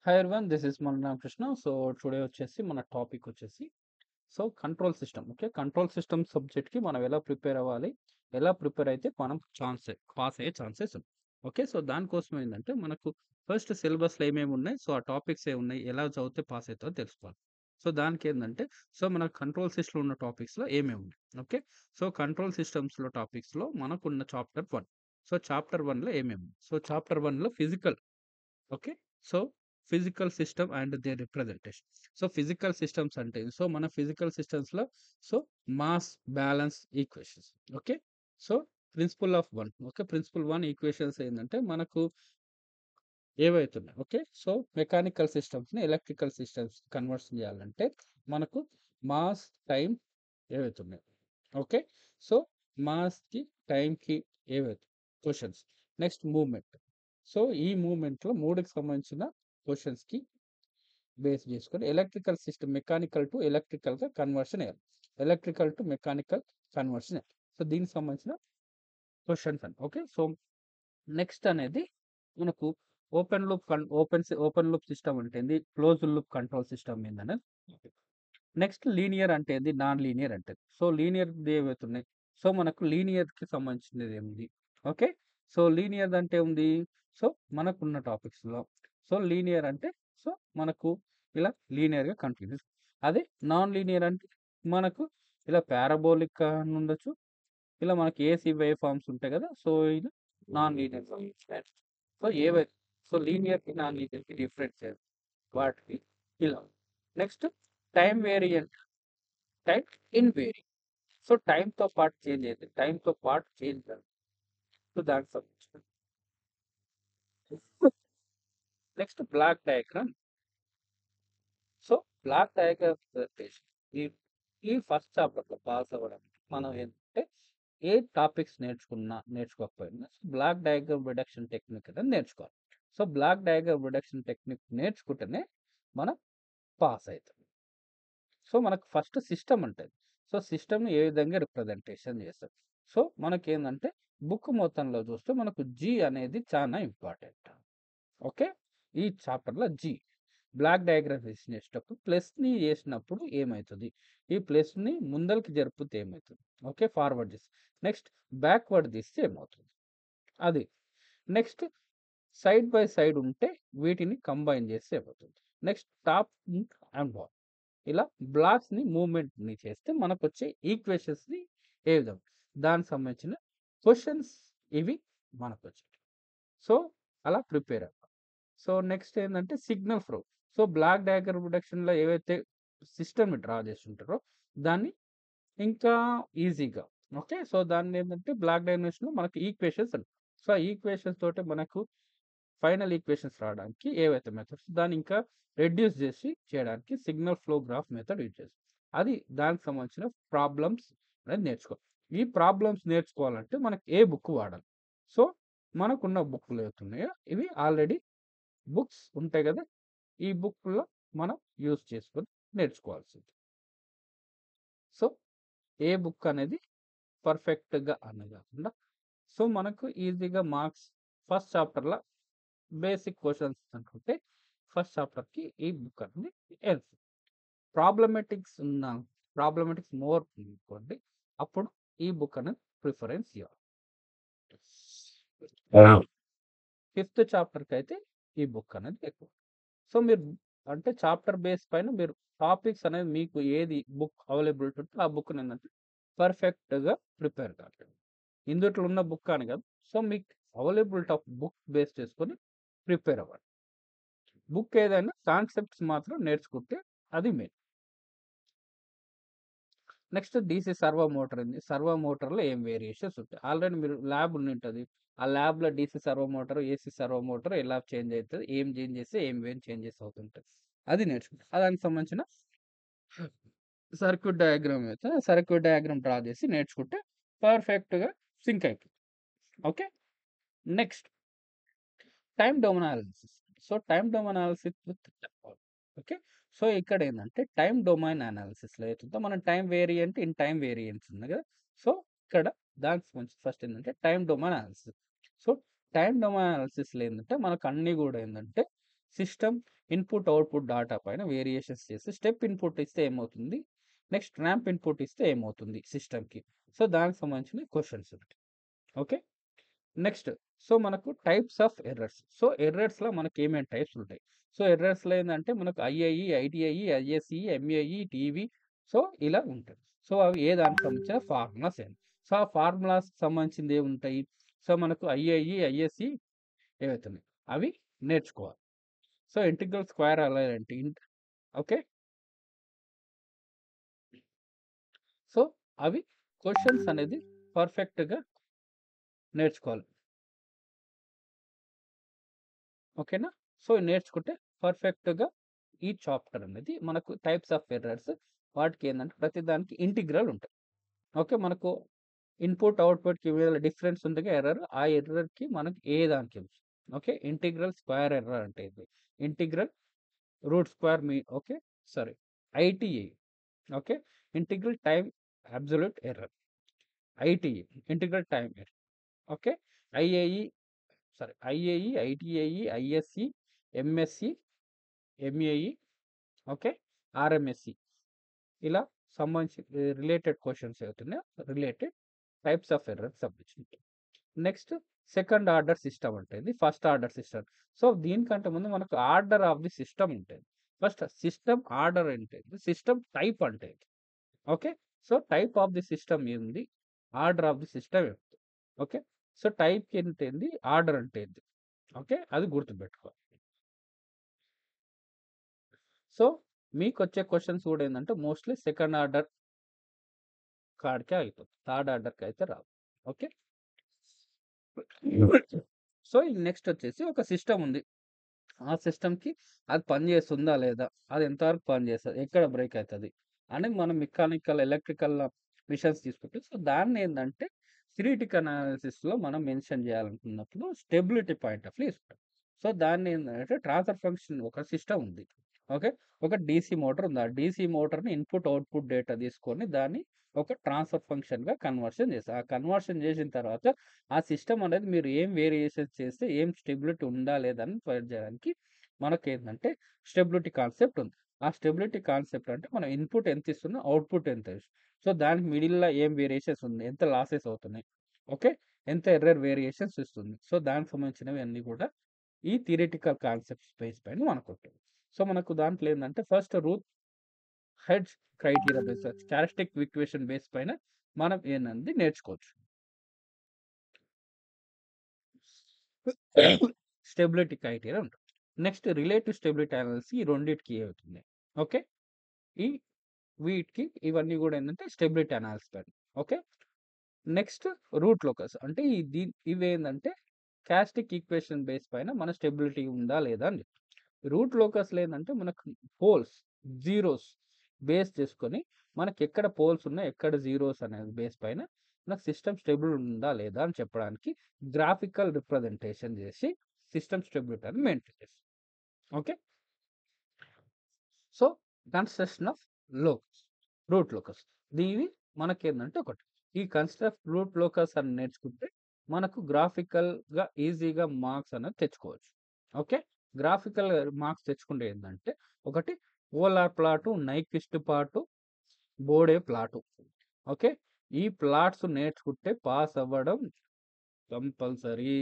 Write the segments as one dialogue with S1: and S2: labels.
S1: Hi everyone, this is మన Krishna. So today వచ్చేసి మన టాపిక్ వచ్చేసి control system. Okay, control system సబ్జెక్ట్కి మనం ఎలా ప్రిపేర్ అవ్వాలి, ఎలా ప్రిపేర్ అయితే మనం పాస్ అయ్యే ఛాన్సెస్ ఉన్నాయి. ఓకే, సో దానికోసం ఏంటంటే మనకు ఫస్ట్ సిలబస్లో ఏమేమి ఉన్నాయి, సో ఆ టాపిక్స్ ఏ ఉన్నాయి, ఎలా చదివితే పాస్ అవుతుందో తెలుసుకోవాలి. సో దానికి ఏంటంటే మన కంట్రోల్ సిస్టమ్ ఉన్న టాపిక్స్లో ఏమేమి ఉన్నాయి. ఓకే, సో కంట్రోల్ సిస్టమ్స్లో టాపిక్స్లో మనకున్న చాప్టర్ 1. సో చాప్టర్ 1లో ఏమేమి ఉన్నాయి? సో చాప్టర్ 1లో physical. Okay, so physical system and their representation. So physical systems అంటే మన ఫిజికల్ సిస్టమ్స్లో so mass balance equations. Okay, so principle of one. Okay, principle one equations ఏంటంటే మనకు ఏవైతున్నాయి. ఓకే, సో మెకానికల్ సిస్టమ్స్ని ఎలక్ట్రికల్ సిస్టమ్స్ కన్వర్షన్ చేయాలంటే మనకు mass time ఏవైతున్నాయి. ఓకే, సో మాస్కి టైంకి ఏవైతే క్వశ్చన్స్. Next moment. సో ఈ మూమెంట్లో మూడుకి సంబంధించిన క్వశ్చన్స్కి బేస్ చేసుకొని ఎలక్ట్రికల్ సిస్టమ్ మెకానికల్ టు ఎలక్ట్రికల్గా కన్వర్షన్ అయ్యాలి. ఎలక్ట్రికల్ టు మెకానికల్ కన్వర్షన్ అయ్యాలి. సో దీనికి సంబంధించిన క్వశ్చన్స్ అండి. ఓకే, సో నెక్స్ట్ అనేది మనకు ఓపెన్ లూప్ సిస్టమ్ అంటే ఏంది, క్లోజ్ లూప్ కంట్రోల్ సిస్టమ్ ఏందనేది. నెక్స్ట్ లీనియర్ అంటే ఏంది, నాన్ లీనియర్ అంటే. సో లీనియర్ ఏవైతున్నాయి, సో మనకు లీనియర్కి సంబంధించినది ఏముంది. ఓకే, సో లీనియర్ అంటే ఉంది, సో మనకున్న టాపిక్స్లో. సో లీనియర్ అంటే సో మనకు ఇలా లీనియర్గా కంటిన్యూస్. అదే నాన్ లీనియర్ అంటే మనకు ఇలా పారాబోలిక్ ఉండొచ్చు, ఇలా మనకి ఏసీ వేవ్ ఫార్మ్స్ ఉంటాయి కదా, సో ఇలా నాన్ లీనియర్. సో ఏవైతే సో లీనియర్కి నాన్ లీనియర్కి డిఫరెన్స్ వాటికి ఇలా. Next time variant, time invariant. So టైంతో పాటు చేంజ్ అయింది, టైంతో పాటు చేంజ్ కాదు. సో దానికి సంబంధించిన next block diagram. So block diagram presentation. ఈ ఈ ఫస్ట్ చాప్టర్లో పాస్ అవ్వడానికి మనం ఏంటంటే ఏ టాపిక్స్ నేర్చుకోకపోయినా బ్లాక్ డయాగ్రామ్ రిడక్షన్ టెక్నిక్ అనేది నేర్చుకోవాలి. So block diagram reduction technique నేర్చుకుంటేనే మనం పాస్ అవుతాం. సో మనకు ఫస్ట్ సిస్టమ్ ఉంటుంది. సో సిస్టమ్ని ఏ విధంగా రిప్రజెంటేషన్ చేస్తాం. సో మనకేందంటే బుక్ మొత్తంలో చూస్తే మనకు జీ అనేది చాలా ఇంపార్టెంట్. ఓకే, ఈ చాప్టర్లో జీ బ్లాక్ డయాగ్రామ్ చేసినప్పుడు ప్లస్ని చేసినప్పుడు ఏమవుతుంది, ఈ ప్లస్ని ముందరికి జరిపితే ఏమవుతుంది. ఓకే, ఫార్వర్డ్ చేసి నెక్స్ట్ బ్యాక్వర్డ్ తీస్తే ఏమవుతుంది అది. నెక్స్ట్ సైడ్ బై సైడ్ ఉంటే వీటిని కంబైన్ చేస్తే ఏమవుతుంది. నెక్స్ట్ టాప్ అండ్ బాటమ్ ఇలా బ్లాక్స్ని మూమెంట్ని చేస్తే మనకు వచ్చే ఈక్వేషన్స్ని ఏ విధంగా దానికి సంబంధించిన క్వశ్చన్స్ ఇవి మనకు వచ్చాయి. సో అలా ప్రిపేర్ అవ్వాలి. సో నెక్స్ట్ ఏంటంటే signal flow. So block diagram రిడక్షన్లో ఏవైతే సిస్టమ్ని డ్రా చేస్తుంటారో దాన్ని ఇంకా ఈజీగా. ఓకే, సో దాన్ని ఏంటంటే బ్లాక్ డయాగ్రామ్స్లో మనకు ఈక్వేషన్స్ అంటారు. సో ఆ ఈక్వేషన్స్ తోటి మనకు ఫైనల్ ఈక్వేషన్స్ రావడానికి ఏవైతే మెథడ్స్ దాన్ని ఇంకా రెడ్యూస్ చేసి చేయడానికి signal flow graph method use చేస్తాం. అది దానికి సంబంధించిన ప్రాబ్లమ్స్ అనేది నేర్చుకోవాలి. ఈ ప్రాబ్లమ్స్ నేర్చుకోవాలంటే మనకి ఏ బుక్ వాడాలి. సో మనకున్న బుక్లు ఏవైతున్నాయో ఇవి ఆల్రెడీ బుక్స్ ఉంటాయి కదా, ఈ బుక్లో మనం యూజ్ చేసుకొని నేర్చుకోవాల్సింది. సో ఏ బుక్ అనేది పర్ఫెక్ట్గా అనేది కాకుండా సో మనకు ఈజీగా మార్క్స్ ఫస్ట్ చాప్టర్లో బేసిక్ క్వశ్చన్స్ అనుకుంటే ఫస్ట్ చాప్టర్కి ఈ బుక్ అనేది హెల్ప్. ప్రాబ్లమెటిక్స్ మోర్ అనుకోండి, అప్పుడు ఈ బుక్ అనేది ప్రిఫరెన్స్ ఇవ్వాలి. ఫిఫ్త్ చాప్టర్కి అయితే ఈ బుక్ అనేది ఎక్కువ. సో మీరు అంటే చాప్టర్ బేస్ పైన మీరు టాపిక్స్ అనేది మీకు ఏది బుక్ అవైలబిలిటీ ఉంటే ఆ బుక్ ఏంటంటే పర్ఫెక్ట్గా ప్రిపేర్ కావాలి. ఇందుట్లో ఉన్న బుక్ అని కాదు, సో మీకు అవైలబిలిటీ ఆఫ్ బుక్ బేస్ చేసుకొని ప్రిపేర్ అవ్వండి. బుక్ ఏదైనా కాన్సెప్ట్స్ మాత్రం నేర్చుకుంటే అది main. Next DC servo motor ఉంది. సర్వో మోటార్లో ఏం వేరియేషన్స్ ఉంటాయి, ఆల్రెడీ మీరు ల్యాబ్ ఉంటుంది. ఆ ల్యాబ్లో DC servo motor, AC servo motor ఎలా చేంజ్ అవుతుంది, ఏం చేంజ్ చేస్తే ఏం చేంజెస్ అవుతుంటాయి, అది నేర్చుకుంటారు. దానికి సంబంధించిన సర్క్యూట్ డయాగ్రామ్ అయితే సర్క్యూట్ డయాగ్రామ్ డ్రా చేసి నేర్చుకుంటే పర్ఫెక్ట్గా సింక్ అయిపోతుంది. Okay, next time domain analysis. So time domain analysis with okay, so ఇక్కడ ఏంటంటే టైమ్ డొమైన్ అనాలిసిస్లో అవుతుందో మనం time variant in time variants ఉంది కదా. సో ఇక్కడ దానికి సంబంధించి ఫస్ట్ ఏంటంటే time domain analysis. So time domain అనాలిసిస్లో ఏంటంటే మనకు అన్నీ కూడా ఏంటంటే సిస్టమ్ ఇన్పుట్ అవుట్పుట్ డాటా పైన వేరియేషన్స్ చేసి స్టెప్ ఇన్పుట్ ఇస్తే ఏమవుతుంది, నెక్స్ట్ ర్యాంప్ ఇన్పుట్ ఇస్తే ఏమవుతుంది సిస్టమ్కి. సో దానికి సంబంధించిన క్వశ్చన్స్. ఓకే, నెక్స్ట్ సో మనకు టైప్స్ ఆఫ్ ఎర్రర్స్. సో ఎర్రర్స్లో మనకి ఏమేమి టైప్స్ ఉంటాయి. సో ఎర్రర్స్లో ఏంటంటే మనకు ఐఐఈ, ఐటిఐఈ, ఐఎస్ఈ, ఎంఏఈ, టీవీ, సో ఇలా ఉంటాయి. సో అవి ఏ దానికి సంబంధించిన ఫార్ములాస్ ఏంటి. సో ఆ ఫార్ములాస్ సంబంధించింది ఏముంటాయి. సో మనకు ఐఐఈ, ఐఎస్ఈ ఏవైతున్నాయి అవి నేర్చుకోవాలి. సో ఇంటిగ్రల్ స్క్వేర్ అలా ఏంటి, ఓకే. సో అవి క్వశ్చన్స్ అనేది పర్ఫెక్ట్గా నేర్చుకోవాలి. ఓకేనా. సో నేర్చుకుంటే పర్ఫెక్ట్గా ఈ చాప్టర్ అనేది మనకు టైప్స్ ఆఫ్ ఎర్రర్స్, వాటికి ఏంటంటే ప్రతి దానికి ఇంటిగ్రల్ ఉంటాయి. ఓకే, మనకు ఇన్పుట్ అవుట్పుట్కి డిఫరెన్స్ ఉంటుంది ఎర్రర్, ఆ ఎర్రర్కి మనకి ఏ దానికి. ఓకే, ఇంటిగ్రల్ స్క్వేర్ ఎర్రర్ అంటే ఇది, ఇంటిగ్రల్ రూట్ స్క్వేర్ మీ, okay sorry, ITA. Okay, integral time absolute error, ITA integral time error. Okay, IAE sorry IAE, ITAE, ISC, MSC, MAE, okay, RMSC, ఇలా సంబంధించి related questions అవుతున్నాయి, related types of error సంబంధించి. Next second order system ఉంటుంది, first order system. So దీనికంటే ముందు మనకు order of the system ఉంటుంది. First system order ఉంటుంది, సిస్టమ్ టైప్ అంటే. Okay, so type of the system ఏంది, ఆర్డర్ ఆఫ్ ది సిస్టమ్ ఏంటి. ఓకే, సో టైప్ ఏంటి, ఆర్డర్ అంటే ఏంటి. ఓకే, అది గుర్తుపెట్టుకోవాలి. సో మీకు వచ్చే క్వశ్చన్స్ కూడా ఏంటంటే మోస్ట్లీ సెకండ్ ఆర్డర్ కాడికే అవుతుంది, థర్డ్ ఆర్డర్కి అయితే రాదు. ఓకే, సో నెక్స్ట్ వచ్చేసి ఒక సిస్టమ్ ఉంది, ఆ సిస్టమ్కి అది పని చేస్తుందా లేదా, అది ఎంతవరకు పని చేస్తుంది, ఎక్కడ బ్రేక్ అవుతుంది అని మనం మెకానికల్ ఎలక్ట్రికల్ మిషన్స్ తీసుకుంటే, సో దాన్ని ఏంటంటే థియరిటికల్ అనాలిసిస్లో మనం మెన్షన్ చేయాలనుకున్నప్పుడు స్టెబిలిటీ పాయింట్ ఆఫ్ వ్యూ ఇస్తాం. సో దాన్ని ఏంటంటే ట్రాన్స్ఫర్ ఫంక్షన్ ఒక సిస్టమ్ ఉంది. ఓకే, ఒక డీసీ మోటార్ ఉంది, ఆ డీసీ మోటార్ని ఇన్పుట్ అవుట్పుట్ డేటా తీసుకొని దాన్ని ఒక ట్రాన్స్ఫర్ ఫంక్షన్గా కన్వర్షన్ చేస్తారు. ఆ కన్వర్షన్ చేసిన తర్వాత ఆ సిస్టమ్ అనేది మీరు ఏం వేరియేషన్స్ చేస్తే ఏం స్టెబిలిటీ ఉందా లేదా అని ఫైండ్ చేయడానికి మనకేంటంటే స్టెబిలిటీ కాన్సెప్ట్ ఉంది. ఆ స్టెబిలిటీ కాన్సెప్ట్ అంటే మనం ఇన్పుట్ ఎంత ఇస్తున్నా అవుట్పుట్ ఎంత ఇస్తుంది. సో దానికి మిడిల్లో ఏం వేరియేషన్స్ ఉంది, ఎంత లాసెస్ అవుతున్నాయి, ఓకే, ఎంత ఎర్రర్ వేరియేషన్స్ ఇస్తుంది. సో దానికి సంబంధించినవి అన్నీ కూడా ఈ థియరిటికల్ కాన్సెప్ట్ స్పేస్ పైన మనకు ఉంటుంది. సో మనకు దాంట్లో ఏంటంటే first root hedge criteria base, characteristic equation base పైన మనం ఏంటంటే నేర్చుకోవచ్చు. స్టెబిలిటీ క్రైటీరియా ఉంటుంది. నెక్స్ట్ రిలేటివ్ స్టెబిలిటీ అనాలిసిస్, ఈ రెండింటికి అవుతుంది. ఓకే, ఈ వీటికి ఇవన్నీ కూడా ఏంటంటే స్టెబిలిటీ అనాలిసిస్ పైన. ఓకే, నెక్స్ట్ రూట్ లోకస్ అంటే ఇవేంటంటే క్యాస్టిక్ ఈక్వేషన్ బేస్ పైన మన స్టెబిలిటీ ఉందా లేదా అని. రూట్ లోకస్ లేదంటే మనకు పోల్స్, జీరోస్ బేస్ చేసుకొని మనకి ఎక్కడ పోల్స్ ఉన్నాయి, ఎక్కడ జీరోస్ అనేది బేస్ పైన మనకు సిస్టమ్ స్టేబుల్ ఉందా లేదా అని చెప్పడానికి గ్రాఫికల్ రిప్రజెంటేషన్ చేసి సిస్టమ్ స్టెబిలిటీ అని మెయింటైన్ చేస్తాం. Okay, so construction of locus, route locus, దీని మనకేందంటే ఒకటి ఈ కన్స్ట్రక్ట్ రూట్ లోకస్ అని నేర్చుకుంటే మనకు గ్రాఫికల్గా ఈజీగా మార్క్స్ అనేది తెచ్చుకోవచ్చు. ఓకే, గ్రాఫికల్ మార్క్స్ తెచ్చుకుంటే ఏంటంటే ఒకటి polar plot, Nyquist plot, Bode plot. Okay, ఈ ప్లాట్స్ నేర్చుకుంటే పాస్ అవ్వడం కంపల్సరీ,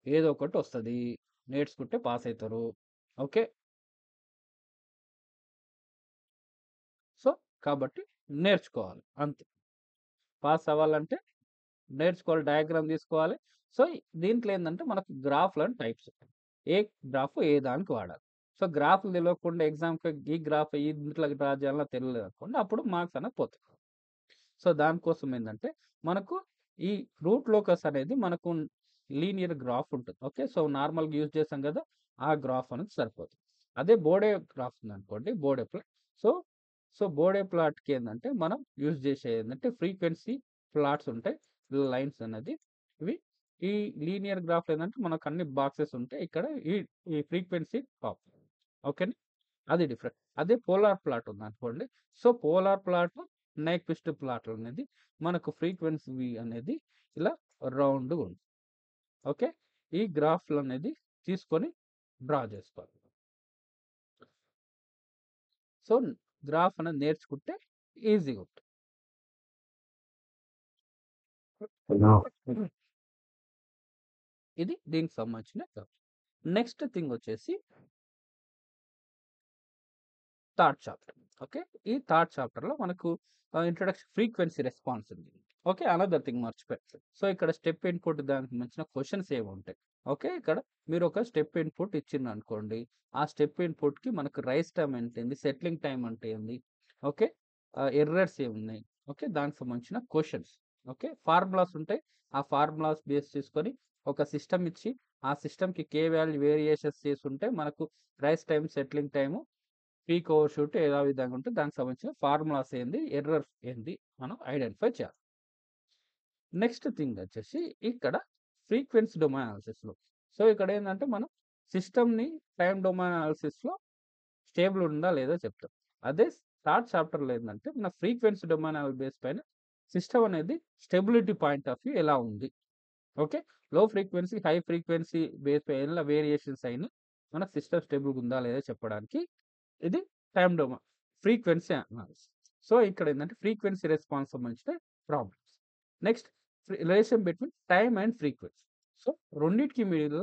S1: ఏదో ఒకటి వస్తుంది, నేర్చుకుంటే పాస్ అవుతారు. ఓకే, సో కాబట్టి నేర్చుకోవాలి అంతే, పాస్ అవ్వాలంటే నేర్చుకోవాలి, డయాగ్రామ్ తీసుకోవాలి. సో దీంట్లో ఏంటంటే మనకు గ్రాఫ్లు అండ్ టైప్స్, ఏ గ్రాఫ్ ఏ దానికి వాడాలి. సో గ్రాఫ్లు తెలియకుండా ఎగ్జామ్కి ఈ గ్రాఫ్ ఈ ఇంట్లో డ్రా చేయాలో తెలియదు అనుకోండి, అప్పుడు మార్క్స్ అనేది పోతాయి. సో దానికోసం ఏంటంటే మనకు ఈ రూట్ లోకస్ అనేది మనకు లీనియర్ గ్రాఫ్ ఉంటుంది. ఓకే, సో నార్మల్గా యూజ్ చేస్తాం కదా, ఆ గ్రాఫ్ అనేది సరిపోతుంది. అదే బోడే గ్రాఫ్ ఉందనుకోండి, Bode plot. So so Bode ప్లాట్కి ఏంటంటే మనం యూజ్ చేసే ఏంటంటే ఫ్రీక్వెన్సీ ప్లాట్స్ ఉంటాయి, లైన్స్ అనేది ఇవి. ఈ లీనియర్ గ్రాఫ్ ఏంటంటే మనకు అన్ని బాక్సెస్ ఉంటాయి, ఇక్కడ ఈ ఈ ఫ్రీక్వెన్సీ టాప్. ఓకేనా, అది డిఫరెంట్. అదే పోలార్ ప్లాట్ ఉందనుకోండి, so polar plot Nyquist plot అనేది మనకు ఫ్రీక్వెన్సీ అనేది ఇలా రౌండ్గా ఉంది. ఓకే, ఈ గ్రాఫ్లు అనేది తీసుకొని డ్రా చేసుకోవాలి. సో గ్రాఫ్ అనేది నేర్చుకుంటే ఈజీగా ఉంటుంది. ఇది దీనికి సంబంధించిన గ్రాఫ్. నెక్స్ట్ థింగ్ వచ్చేసి థర్డ్ చాప్టర్. ఓకే, ఈ థర్డ్ చాప్టర్లో మనకు ఇంట్రొడక్షన్ ఫ్రీక్వెన్సీ రెస్పాన్స్ ఉంది. ఓకే, అనదర్ థింగ్ మర్చిపోయారు. సో ఇక్కడ స్టెప్ ఇన్పుట్ దానికి సంబంధించిన క్వశ్చన్స్ ఏమి ఉంటాయి. ఓకే, ఇక్కడ మీరు ఒక స్టెప్ ఇన్పుట్ ఇచ్చింది అనుకోండి, ఆ స్టెప్ ఇన్పుట్కి మనకు రైస్ టైం అంటే ఏంది, సెటిలింగ్ టైం అంటే ఏంది, ఓకే, ఎర్రర్స్ ఏమున్నాయి, ఓకే, దానికి సంబంధించిన క్వశ్చన్స్. ఓకే, ఫార్ములాస్ ఉంటాయి, ఆ ఫార్ములాస్ బేస్ చేసుకొని ఒక సిస్టమ్ ఇచ్చి ఆ సిస్టమ్కి కే వాల్యూ వేరియేషన్స్ చేసి ఉంటే మనకు rise time, settling time, peak over shoot ఎలా విధంగా ఉంటే దానికి సంబంధించిన ఫార్ములాస్ ఏంది, ఎర్రర్స్ ఏంది మనం ఐడెంటిఫై చేయాలి. నెక్స్ట్ థింగ్ వచ్చేసి ఇక్కడ ఫ్రీక్వెన్సీ డొమైన్ అనాలిసిస్లో, సో ఇక్కడ ఏంటంటే మనం సిస్టమ్ని టైం డొమైన్ అనాలిసిస్లో స్టేబుల్ ఉందా లేదా చెప్తాం. అదే థర్డ్ చాప్టర్లో ఏంటంటే మన ఫ్రీక్వెన్సీ డొమైన్ బేస్ పైన సిస్టమ్ అనేది స్టెబిలిటీ పాయింట్ ఆఫ్ వ్యూ ఎలా ఉంది. ఓకే, లో ఫ్రీక్వెన్సీ, హై ఫ్రీక్వెన్సీ బేస్ పైన ఎలా వేరియేషన్స్ అయినా మన సిస్టమ్ స్టేబుల్గా ఉందా లేదా చెప్పడానికి ఇది time domain frequency analysis. So ఇక్కడ ఏంటంటే ఫ్రీక్వెన్సీ రెస్పాన్స్ సంబంధించిన problems. Next relation between time and frequency. So రెండింటికి మీరు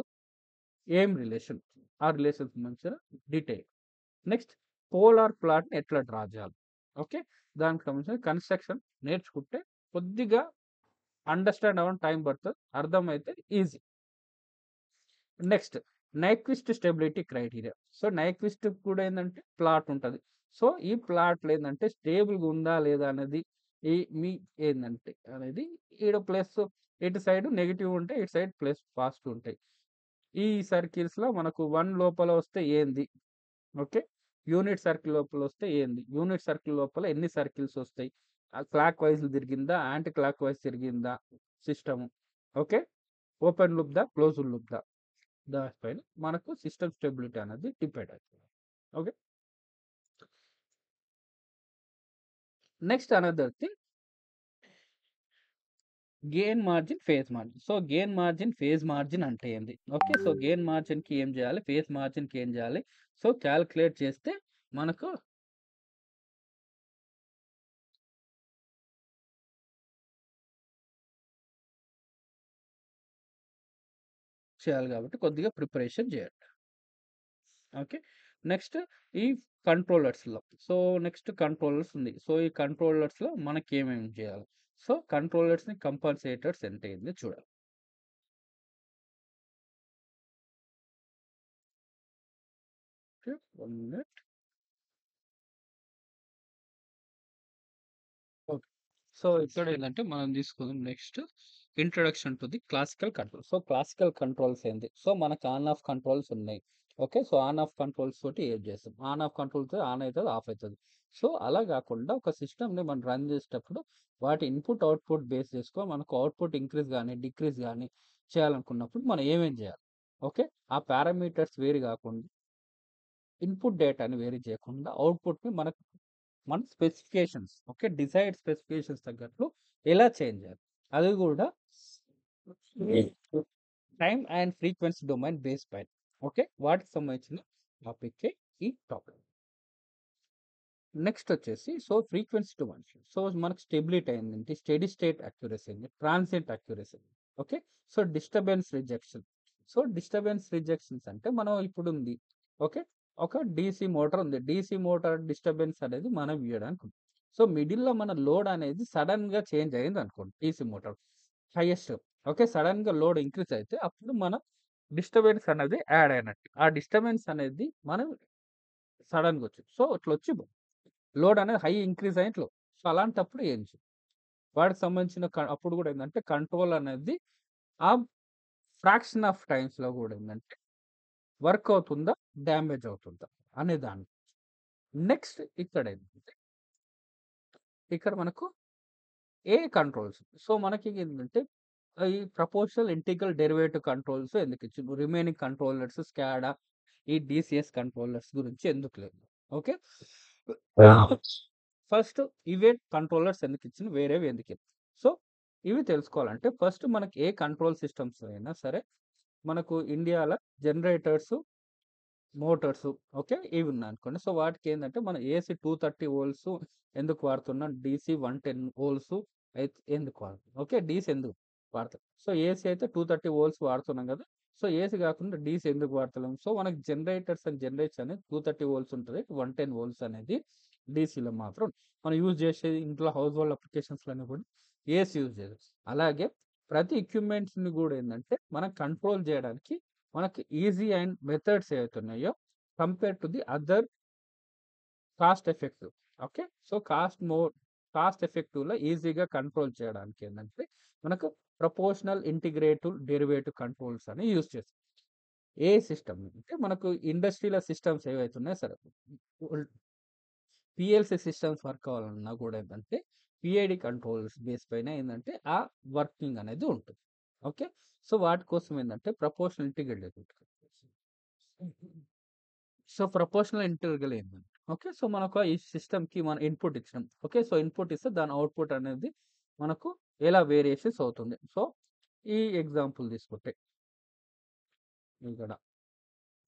S1: ఏం రిలేషన్, ఆ రిలేషన్ సంబంధించిన డీటెయిల్. నెక్స్ట్ పోలార్ ప్లాట్ని ఎట్లా డ్రా చేయాలి. ఓకే, దానికి సంబంధించిన కన్స్ట్రక్షన్ నేర్చుకుంటే కొద్దిగా అండర్స్టాండ్ అవ్వడం టైం పడుతుంది, అర్థమైతే easy. Next Nyquist stability criteria. So Nyquist కూడా ఏంటంటే ప్లాట్ ఉంటుంది. సో ఈ ప్లాట్లో ఏంటంటే స్టేబుల్గా ఉందా లేదా అనేది ఈ మీ ఏంటంటే అనేది ఈడ ప్లస్ ఇటు సైడ్ నెగిటివ్ ఉంటాయి, ఇటు సైడ్ ప్లస్ పాజిటివ్ ఉంటాయి. ఈ సర్కిల్స్లో మనకు 1 లోపల వస్తే ఏంది, ఓకే, యూనిట్ సర్కిల్ లోపల వస్తే ఏంది, యూనిట్ సర్కిల్ లోపల ఎన్ని సర్కిల్స్ వస్తాయి, క్లాక్ వైజ్ తిరిగిందా, యాంటీ క్లాక్ వైజ్ తిరిగిందా సిస్టమ్, ఓకే, ఓపెన్ లూప్ దా, క్లోజ్ లూప్ దా, దానిపైన మనకు సిస్టమ్ స్టెబిలిటీ అనేది డిపెండ్ అవుతుంది. Okay, next another thing gain margin, phase margin. So gain margin, phase margin అంటే ఏంది. ఓకే, సో గెయిన్ మార్జిన్కి ఏం చేయాలి, ఫేజ్ మార్జిన్కి ఏం చేయాలి, సో క్యాల్కులేట్ చేస్తే మనకు చేయాలి కాబట్టి కొద్దిగా ప్రిపరేషన్ చేయండి. ఓకే, నెక్స్ట్ ఈ కంట్రోలర్స్లో, సో నెక్స్ట్ కంట్రోలర్స్ ఉంది. సో ఈ కంట్రోలర్స్లో మనకి ఏమేమి చేయాలి, సో కంట్రోలర్స్ని కంపల్సేటర్స్ ఎంత ఏంది చూడాలి. Okay, 1 minute. ఓకే, సో ఇక్కడ ఏంటంటే మనం తీసుకుందాం next introduction to the classical control. So classical controls ఏంది, సో మనకు ఆన్ ఆఫ్ కంట్రోల్స్ ఉన్నాయి. Okay, so on off controls తోటి ఏం చేస్తాం, ఆన్ ఆఫ్ కంట్రోల్తో ఆన్ అవుతుంది, ఆఫ్ అవుతుంది. సో అలా కాకుండా ఒక సిస్టమ్ని మనం రన్ చేసేటప్పుడు వాటి ఇన్పుట్ అవుట్పుట్ బేస్ చేసుకో మనకు అవుట్పుట్ ఇంక్రీజ్ కానీ డిక్రీజ్ కానీ చేయాలనుకున్నప్పుడు మనం ఏమేం చేయాలి. ఓకే, ఆ పారామీటర్స్ వేరు కాకుండా ఇన్పుట్ డేటాని వేరీ చేయకుండా అవుట్పుట్ని మనకు మన స్పెసిఫికేషన్స్, ఓకే, డిజైర్డ్ స్పెసిఫికేషన్స్ తగ్గట్లు ఎలా చేంజ్ చేయాలి, అది కూడా time and frequency domain base పైన. ఓకే, వాటికి సంబంధించిన టాపిక్ ఈ టాపిక్. నెక్స్ట్ వచ్చేసి సో ఫ్రీక్వెన్సీ డొమైన్. సో మనకు స్టెబిలిటీ అయిందంటే స్టడీ స్టేట్ అక్యురసీ అయింది, transient accuracy. Okay, so disturbance rejection. So disturbance rejections అంటే మనం ఇప్పుడు ఉంది, ఓకే, ఒక డీసీ మోటార్ ఉంది, డీసీ మోటార్ డిస్టర్బెన్స్ అనేది మనం ఇవ్వడానికి ఉంది. సో మిడిల్లో మన లోడ్ అనేది సడన్గా చేంజ్ అయింది అనుకోండి, డీసీ మోటార్ హైయెస్ట్, ఓకే, సడన్గా లోడ్ ఇంక్రీజ్ అయితే అప్పుడు మనం డిస్టర్బెన్స్ అనేది యాడ్ అయినట్టు. ఆ డిస్టర్బెన్స్ అనేది మనం సడన్గా వచ్చింది, సో అట్లా వచ్చి లోడ్ అనేది హై ఇంక్రీజ్ అయినట్లు. సో అలాంటప్పుడు ఏం చేయాలి, వాటికి సంబంధించిన అప్పుడు కూడా ఏంటంటే కంట్రోల్ అనేది ఆ ఫ్రాక్షన్ ఆఫ్ టైమ్స్లో కూడా ఏంటంటే వర్క్ అవుతుందా, డ్యామేజ్ అవుతుందా అనే దాన్ని. నెక్స్ట్ ఇక్కడ ఏంటంటే ఇక్కడ మనకు ఏ కంట్రోల్స్, సో మనకి ఏంటంటే ఈ ప్రపోర్షనల్ ఇంటిగ్రల్ డెరివేటివ్ కంట్రోల్స్ ఎందుకు ఇచ్చింది, రిమైనింగ్ కంట్రోలర్స్ స్కాడా ఈ డిసిఎస్ కంట్రోలర్స్ గురించి ఎందుకు లేదు. ఓకే, ఫస్ట్ ఇవే కంట్రోలర్స్ ఎందుకు ఇచ్చింది, వేరేవి ఎందుకు ఇచ్చింది. సో ఇవి తెలుసుకోవాలంటే ఫస్ట్ మనకి ఏ కంట్రోల్ సిస్టమ్స్ అయినా సరే మనకు ఇండియాలో జనరేటర్స్ మోటార్స్ ఓకే. ఇవి ఉన్నాయనుకోండి. సో, వాటికేందంటే మనం ఏసీ 230 వోల్ట్స్ ఎందుకు వాడుతున్నాం? డీసీ 110 వోల్ట్స్ అయితే ఎందుకు వాడుతున్నాం? ఓకే. డీసీ ఎందుకు వాడతాం? సో, ఏసీ అయితే 230 వోల్ట్స్ వాడుతున్నాం గదా! సో, ఏసీ గాకుండా డీసీ ఎందుకు వాడతలేం? సో, మనకి జనరేటర్స్ అండ్ జనరేటర్స్ అనేది 230 వోల్ట్స్ ఉంటది. 110 వోల్ట్స్ అనేది డీసీలో మాత్రం మనం యూజ్ చేసేది ఇంట్లో హౌస్ హోల్డ్ అప్లికేషన్స్‌లోని కూడా ఏసీ యూజ్ చేయాలి. అలాగే ప్రతి ఎక్విప్‌మెంట్స్‌ని గూడా ఏందంటే మనం కంట్రోల్ జేయడానికి మనకి ఈజీ అండ్ మెథడ్స్ ఏవైతే ఉన్నాయో compare to the other cost effective. Okay. So, cost ఎఫెక్టివ్‌లో ఈజీగా కంట్రోల్ చేయడానికి ఏందంటే మనకు ప్రపోర్షనల్ ఇంటిగ్రేటివ్ డెరివేటివ్ కంట్రోల్స్ అని యూజ్ చేస్తాం. ఏ సిస్టమ్ అంటే మనకు ఇండస్ట్రీ‌ల సిస్టమ్స్ ఏవైతే ఉన్నాయో సరే పీఎల్‌సీ సిస్టమ్స్ వర్క్ అవ్వాలన్నా కూడా ఏందంటే పీఐడీ కంట్రోల్స్ బేస్ పైన ఏందంటే ఆ వర్కింగ్ అనేది ఉంటుంది. ఓకే. సో, వాటి కోసం ఏందంటే proportional integrated so, proportional integral ఏందంటే ఓకే. సో, మనకు ఈ సిస్టమ్‌కి మనం ఇన్పుట్ ఇచ్చినాం. ఓకే. సో, ఇన్పుట్ ఇస్తే దాని అవుట్‌పుట్ అనేది మనకు ఎలా వేరియేషన్స్ అవుతుంది. సో, ఈ ఎగ్జాంపుల్ తీసుకుంటే ఇక్కడ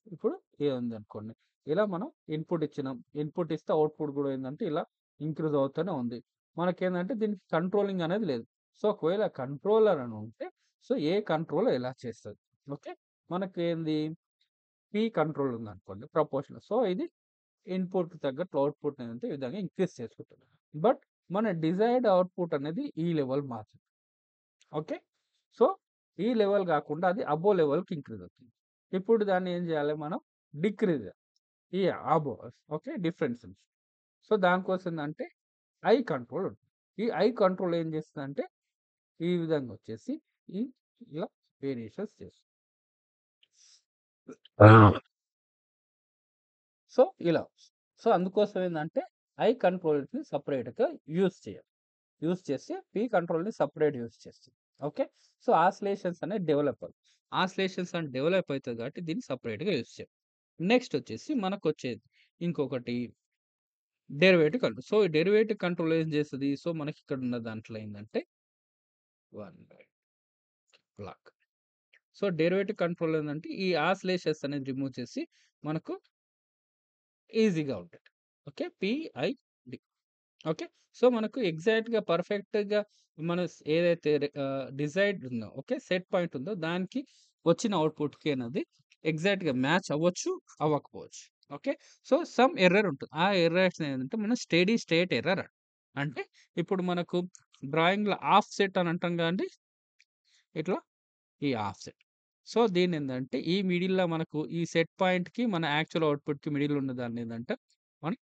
S1: ఇప్పుడు ఏ ఉందనుకోండి. ఇలా మనం ఇన్పుట్ ఇచ్చినాం. ఇన్పుట్ ఇస్తే అవుట్‌పుట్ గూడా ఏందంటే ఇలా ఇంక్రీజ్ అవుతూనే ఉంది. మనకేందంటే దీనికి కంట్రోలింగ్ అనేది లేదు. సో, ఒకవేళ కంట్రోలర్ అని ఉంటే సో, ఏ కంట్రోలర్ ఎలా చేస్తది. ఓకే. మనకేంది పీ కంట్రోల్ ఉందనుకోండి ప్రపోర్షనల్. సో, ఇది ఇన్పుట్‌కి తగ్గట్టు అవుట్‌పుట్ అనేది ఈ విధంగా ఇంక్రీజ్ చేసుకుంటుంది. బట్ మన డిజైర్డ్ అవుట్‌పుట్ అనేది ఈ లెవెల్ మాత్రమే. ఓకే. సో, ఈ లెవెల్ గాకుండా అది అబోవ్ లెవెల్‌కి ఇంక్రీజ్ అవుతుంది. ఇప్పుడు దాన్ని ఏం జేయాలి మనం డిక్రీజ్ ఈ అబోవ్ ఓకే. డిఫరెన్స్. సో, దానికోసం ఏందంటే ఐ కంట్రోల్ ఉంటుంది. ఈ ఐ కంట్రోల్ ఏం చేస్తదంటే ఈ విధంగా వచ్చేసి ఈ ఇలా వేరియేషన్స్ చేస్తుంది. సో, ఇలా. సో, అందుకోసం ఏందంటే ఐ కంట్రోల్‌ని సెపరేట్‌గా యూజ్ చేయాలి. యూజ్ చేసి పీ కంట్రోల్‌ని సెపరేట్ యూజ్ చేస్తుంది. ఓకే. సో, ఆసిలేషన్స్ అనేది డెవలప్ అవుతాయి. ఆసిలేషన్స్ అని డెవలప్ అయితది కాబట్టి దీన్ని సెపరేట్‌గా యూజ్ చేయాలి. నెక్స్ట్ వచ్చేసి మనకొచ్చేది ఇంకొకటి డెరివేటివ్ కంట్రోల్. సో, ఈ డెరివేటివ్ కంట్రోల్ ఏం చేస్తది? సో, మనకి ఇక్కడ ఉన్న దాంట్లో ఏందంటే 1 బ్లాక్. సో, డెరివేటివ్ కంట్రోల్ ఏందంటే ఈ ఆసిలేషన్స్ అనేది రిమూవ్ చేసి మనకు ఈజీగా ఉంటది. ఓకే. పీఐడి. ఓకే. సో, మనకు ఎగ్జాక్ట్‌గా పర్ఫెక్ట్‌గా మన ఏదైతే డిజైర్డ్ ఉందో ఓకే. సెట్ పాయింట్ ఉందో దానికి వచ్చిన అవుట్‌పుట్‌కి అనేది ఎగ్జాక్ట్‌గా మ్యాచ్ అవ్వచ్చు, అవ్వకపోవచ్చు. ఓకే. సో, సమ్ ఎర్రర్ ఉంటుంది. ఆ ఎర్రర్స్ ఏంటంటే మనం స్టెడీ స్టేట్ ఎర్రర్ అంటే ఇప్పుడు మనకు డ్రాయింగ్‌లో ఆఫ్‌సెట్ అని అంటాం కదండీ! ఇట్లా ఈ ఆఫ్‌సెట్. సో, దీన్నేందంటే ఈ మిడిల్‌లో మనకు ఈ సెట్ పాయింట్‌కి మన యాక్చువల్ అవుట్‌పుట్‌కి మిడిల్ ఉన్న దాన్నేందంటే మనం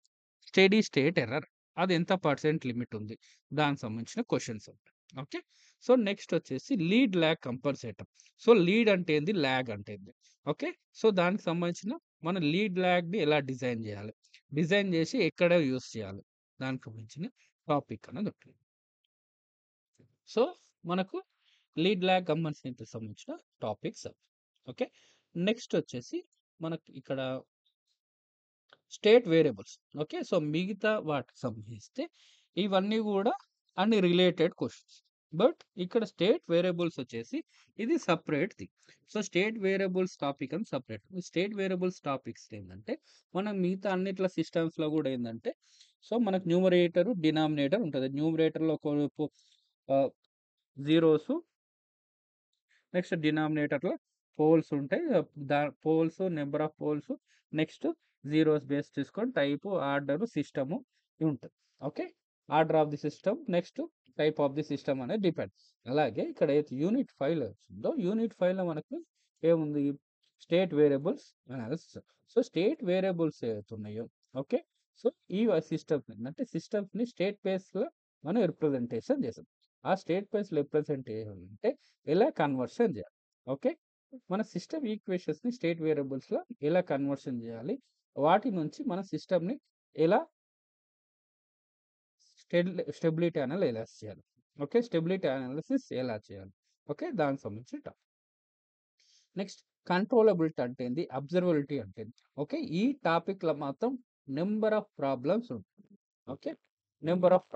S1: స్టెడీ స్టేట్ ఎర్రర్. అది ఎంత పర్సెంట్ లిమిట్ ఉంది. దానికి సంబంధించిన క్వెషన్స్ ఉంటాయి. ఓకే. సో, నెక్స్ట్ వచ్చేసి లీడ్ లాగ్ కంపన్సేటర్. సో, లీడ్ అంటే ఏంది? లాగ్ అంటే ఏంది? ఓకే. సో, దానికి సంబంధించిన మన లీడ్ లాగ్‌ని ఎలా డిజైన్ జేయాలి? డిజైన్ జేసి ఎక్కడ యూజ్ చేయాలి? దానికి సంబంధించిన టాపిక్ అనేది ఉంటుంది. సో, మనకు లీడ్ లాగ్ కంపన్సేటర్‌కి సంబంధించిన టాపిక్స్ అవి. ఓకే. నెక్స్ట్ వచ్చేసి మనకి ఇక్కడ స్టేట్ వేరియబుల్స్. ఓకే. సో, మిగతా వాటికి సంబంధిస్తే ఇవన్నీ గూడా అన్ని రిలేటెడ్ క్వెషన్స్. బట్ ఇక్కడ స్టేట్ వేరియబుల్స్ వచ్చేసి ఇది separate thing. So, state variables topic అని సెపరేట్. స్టేట్ వేరియబుల్స్ టాపిక్స్ ఏందంటే మనం మిగతా అన్నిట్ల సిస్టమ్స్‌లో గూడా ఏందంటే సో, మనకు న్యూమరేటర్, డినామినేటర్ ఉంటది. న్యూమరేటర్‌లో ఆహ్, జీరోస్ నెక్స్ట్ డినామినేటర్‌లో పోల్స్ ఉంటాయి. Poles, number of poles, next zeros base చేసుకొని టైపు, ఆర్డర్, సిస్టము ఉంటది. Okay. Order of the system, next type of the system అనేది డిపెండ్. అలాగే ఇక్కడ అయితే యూనిట్ 5లో వచ్చిందో, యూనిట్ 5లో మనకు ఏముంది? State variables analysis. So, state variables ఏవైతే ఉన్నాయో ఓకే. సో, ఈ సిస్టమ్స్ అంటే సిస్టమ్స్‌ని స్టేట్ బేస్‌లో మనం రిప్రజెంటేషన్ చేసాం. ఆ స్టేట్ బేస్ రిప్రజెంటేషన్ అంటే ఎలా కన్వర్షన్ జేయాలి. ఓకే. మన సిస్టమ్ ఈక్వేషన్స్‌ని స్టేట్ వేరియబుల్స్‌లో ఎలా కన్వర్షన్ జేయాలి? వాటి నుంచి మన సిస్టమ్‌ని ఎలా స్టెబిలిటీ అనలైజ్ చేయాలి. ఓకే. స్టెబిలిటీ అనాలిసిస్ ఎలా చేయాలి? ఓకే. దానికి సంబంధించిన నెక్స్ట్ కంట్రోలబిలిటీ అంటే ఏంది? అబ్జర్వబిలిటీ అంటే ఏంది? ఓకే. ఈ టాపిక్‌లో మాత్రం నంబర్ ఆఫ్ ప్రాబ్లమ్స్ ఉంటాయి. ఓకే. నంబర్ ఆఫ్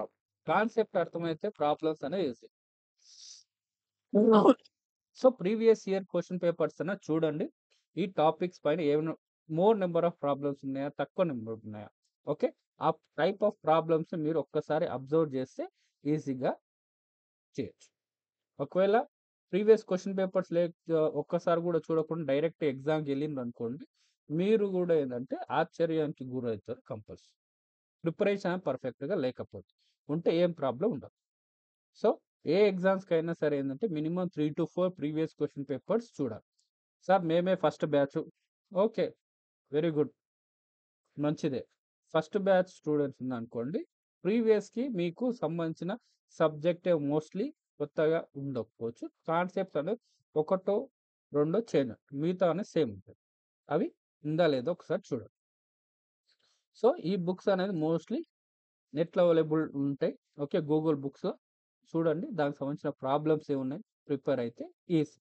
S1: కాన్సెప్ట్ అర్థమైతే ప్రాబ్లమ్స్ అనేవి easy. So, previous year question papers అన్నా చూడండి. ఈ టాపిక్స్ పైన ఏమైనా మోర్ నెంబర్ ఆఫ్ ప్రాబ్లమ్స్ ఉన్నాయా, తక్కువ నెంబర్ ఉన్నాయా? ఓకే. ఆ టైప్ ఆఫ్ ప్రాబ్లమ్స్ మీరు ఒక్కసారి అబ్జర్వ్ చేస్తే ఈజీగా చేయొచ్చు. ఒకవేళ ప్రీవియస్ క్వెషన్ పేపర్స్ ఒక్కసారి కూడా చూడకుండా డైరెక్ట్ ఎగ్జామ్‌కి ఎళ్ళిండ్రనుకోండి, మీరు గూడా ఏందంటే ఆశ్చర్యానికి గురైతారు కంపల్సరీ. ప్రిపరేషన్ పర్ఫెక్ట్‌గా లేకపోతే. ఉంటే ఏం ప్రాబ్లమ్ ఉండదు. సో, ఏ ఎగ్జామ్స్‌కైనా సరే ఏందంటే మినిమమ్ 3-4 ప్రీవియస్ క్వెషన్ పేపర్స్ చూడాలి. సార్ మేమే first batch. Okay. Very good. మంచిదే. ఫస్ట్ బ్యాచ్ స్టూడెంట్స్ ఉందనుకోండి, ప్రీవియస్‌కి మీకు సంబంధించిన సబ్జెక్టే మోస్ట్‌లీ కొత్తగా ఉండకపోవచ్చు. కాన్సెప్ట్స్ అనేది ఒకటో, రెండో చేంజ్ ఉంటాయి. మిగతా అన్నీ సేమ్ ఉంటాయి. అవి ఉందా లేదో ఒకసారి చూడండి. సో, ఈ బుక్స్ అనేది మోస్ట్‌లీ నెట్‌లో అవైలబుల్ ఉంటాయి. ఓకే. గూగుల్ బుక్స్‌లో చూడండి. దానికి సంబంధించిన ప్రాబ్లమ్స్ ఏమున్నాయి, ప్రిపేర్ అయితే ఈజీ.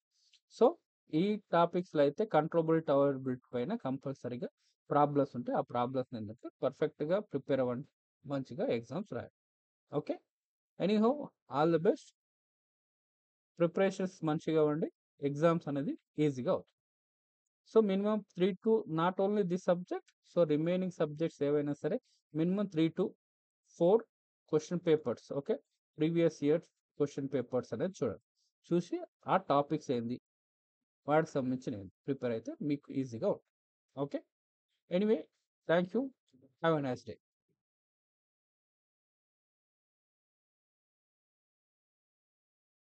S1: సో, ఈ టాపిక్స్‌లో అయితే కంట్రోలబిలిటీ, అవాయిడబిలిటీ పైన కంపల్సరీగా ప్రాబ్లమ్స్ ఉంటాయి. ఆ ప్రాబ్లమ్స్ ఏంటంటే పర్ఫెక్ట్‌గా ప్రిపేర్ అవ్వండి. మంచిగా ఎగ్జామ్స్ రాయండి. Okay. Anyhow all the best. Preparations మంచిగా అవ్వండి. ఎగ్జామ్స్ అనేది ఈజీగా అవుతాయి. So, minimum 3 to not only this subject. So, remaining subjects ఏవైనా సరే minimum 3-4 question papers. Okay. Previous years question papers అనేది చూడండి. చూసి ఆ టాపిక్స్ ఏంది, వాటికి సంబంధించినవి ప్రిపేర్ అయితే మీకు ఈజీగా ఉంటుంది. Okay. Anyway thank you. Have a nice day.